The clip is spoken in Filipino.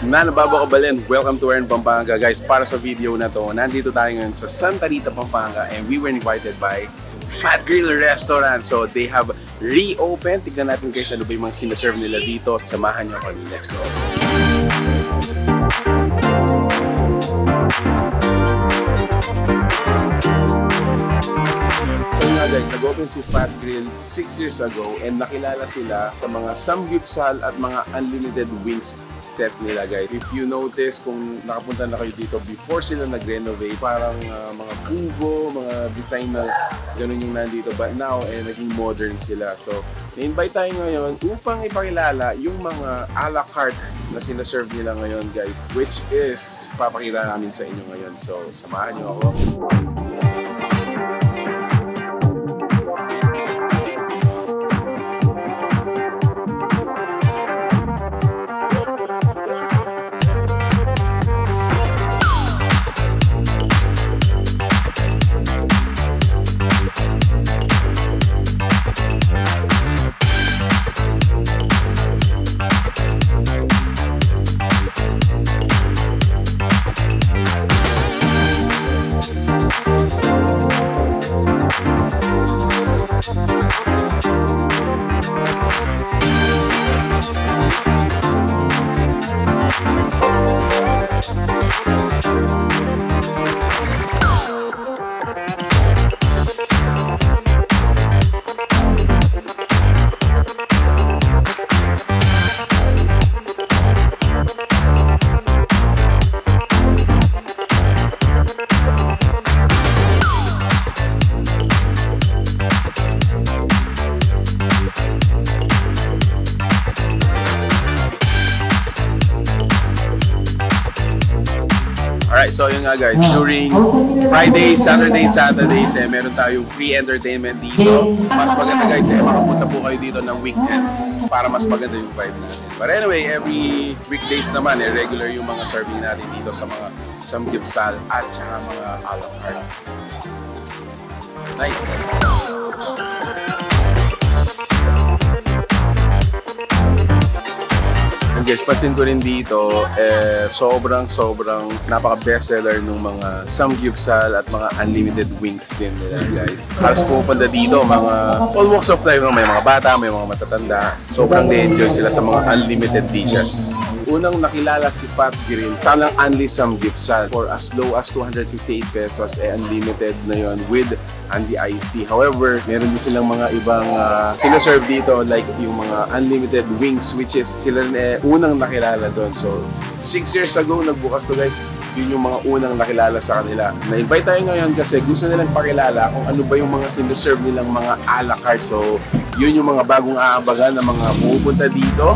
na nababakabalin. Welcome to Ern Pampanga guys. Para sa video na to, nandito tayo ngayon sa Santa Rita, Pampanga and we were invited by Fat Grill Restaurant. So they have reopened. Tignan natin guys ano ba yung mga sinaserve nila dito. Samahan niyo ako. Let's go! Guys, nag-open si Fat Grill 6 years ago and nakilala sila sa mga samgyupsal at mga unlimited wings set nila guys. If you notice, kung nakapunta na kayo dito before sila nag-renovate, parang mga bugo, mga design na ganun yung nandito. But now, naging modern sila. So, na-invite tayo ngayon upang ipakilala yung mga a la carte na sinaserve nila ngayon guys, which is papakita namin sa inyo ngayon. So, samahan niyo ako. Alright, so yun nga guys, during Fridays, Saturdays, meron tayong free entertainment dito. Mas maganda guys, makapunta po kayo dito ng weekends para mas maganda yung vibe natin. But anyway, every weekdays naman, regular yung mga serving natin dito sa mga samgyupsal at saka mga a la carte. Nice! Guys, pansin ko rin dito, sobrang napaka-bestseller ng mga samgyupsal at mga unlimited wings din nila guys. Halos pupunta dito, mga all walks of life, may mga bata, may mga matatanda. Sobrang na-enjoy sila sa mga unlimited dishes. Unang nakilala si Fat Grill sa lang unli samgyupsal for as low as 258 pesos, unlimited na yon with Andy iced tea. However, meron din silang mga ibang sinaserve dito like yung mga unlimited wings which is sila unang nakilala doon. So, 6 years ago nagbukas to guys. Yun yung mga unang nakilala sa kanila. Na-invite tayo ngayon kasi gusto nilang pakilala kung ano ba yung mga sinaserve nilang mga a la carte. So, yun yung mga bagong aabagan na mga pupunta dito.